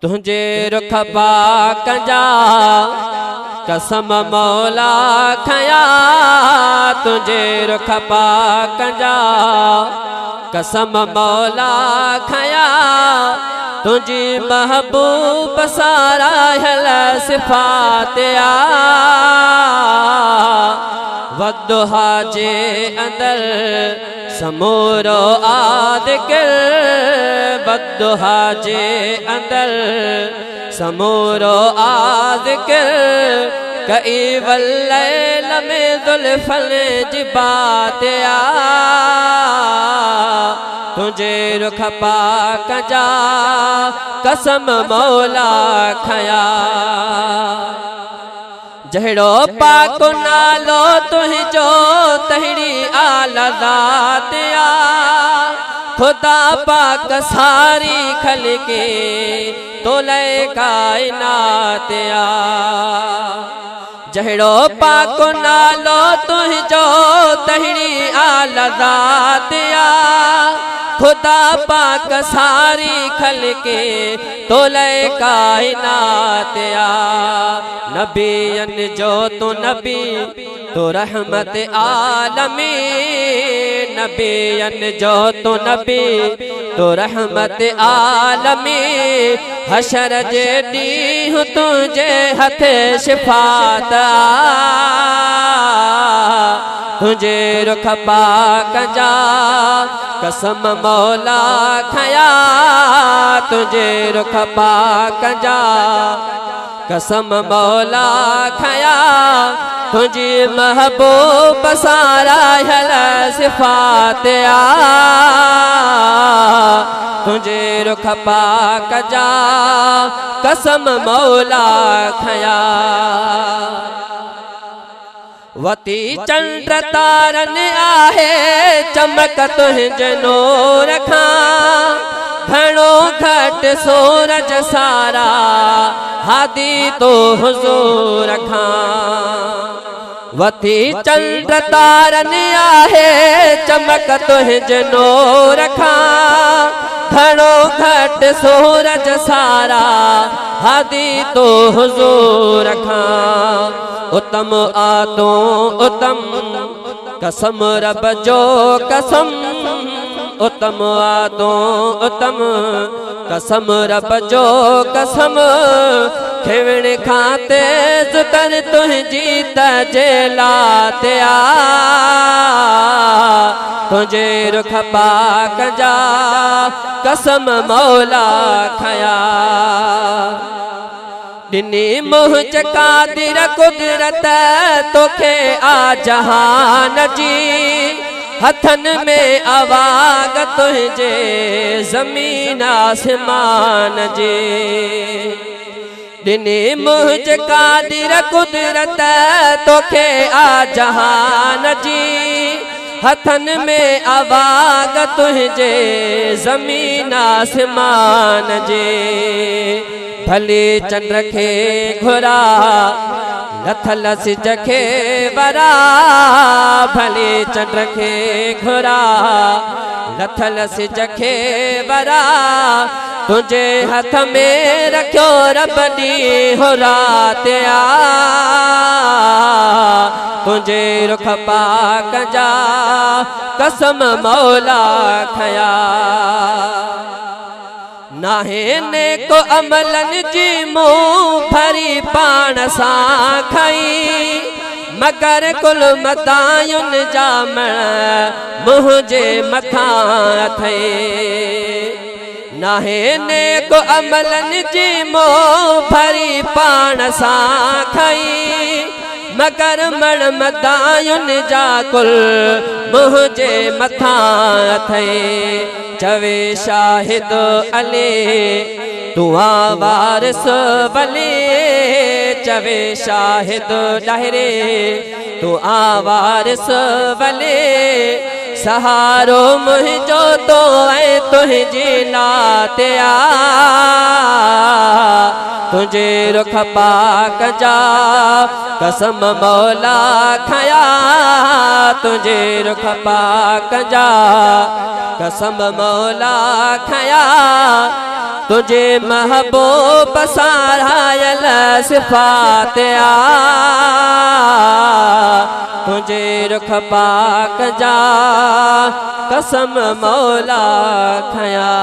तुझे रुख पाक जा कसम मौला खया, तुझे रुख पाक जा कसम मौला खया, तुझी महबूब सारा हल सिफातिया, वद्दुहा जे अंदर समूरो आदिकर, वद्दुहा जे अंदर समूरो आदिकर, कई वल्लैल में ज़ुल्फ़ल जिबातिया, तुझे रुख पाक जा कसम मौला खया, जहिड़ो पाक नालो तुझो तहिड़ी आला ज़ात आ, खुदा पाक सारी खलके तोले कायनात आ, जहिड़ो पाक नालो तुझो तहिड़ी आला ज़ात आ, खुदा पाक सारी खलके तोले कायनात आ, नबियन जो तू नबी तो रहमत आलमीन, नबियन जो तू नबी तो रहमत आलमीन, हशर जे ॾींहुं तुझे हथ शिफात आ, तुझे रुख पाक जा कसम मौला खया, तुझे रुख पाक जा कसम मौला खया, तुझी महबूब सारा हल सिफातिया, तुझे रुख पाक जा कसम मौला खया, वती चंद्र तारन आहे चमक तुझे नूर खां, घणो घट सूरज सारा हादी तो हुजूर खां, वती चंद्र तारन आहे चमक तुझे नूर खां, घणो घट सूरज सारा हादी तो हुजूर खां, उत्तम आतो उत्तम कसम रब जो कसम, उत्तम आतो उत्तम कसम रब जो कसम, खेवण खाते जुतर तुझी तजेलात आ, तुझे रुख पाक जा कसम मौला खया, दिनी मुझ कादिर कुदरत तोखे आ जहान जी, हथन में आवाग तुझे ज़मीन आसमान जी, दिनी मुझ कादिर कुदरत तोखे आ जहान जी, हथन में आवाग तुझे ज़मीन आसमान जी, भले चंद्र खे घुरा लथल सिज खे वरा, भले चंद्र खे घुरा लथल सिज खे वरा, तुझे हथ में रखियो रब ॾींहुं रात आ, तुझे रुख पाक जा कसम मौला खया, नाहे नेको अमलन जी मुंह भरी पाण सां खई, मगर कुल मतायुन जामण मुझे मथां अथई, नाहे नेको अमलन जी मुंह भरी पाण सां खई, मगर मण मदायुन जा कुल मुझे मथां अथई, चवे शाहिद अले तू वारिस भले, चवे शाहिद डहरे तू वारिस भले, सहारो मुझो तो ऐं तुझी नात आ, तुझे रुख पाक जा कसम मौला खया, तुझे रुख पाक जा कसम मौला खया, तुझे महबूब सारायल सिफात आ तुझे रुख पाक जा कसम मौला खया।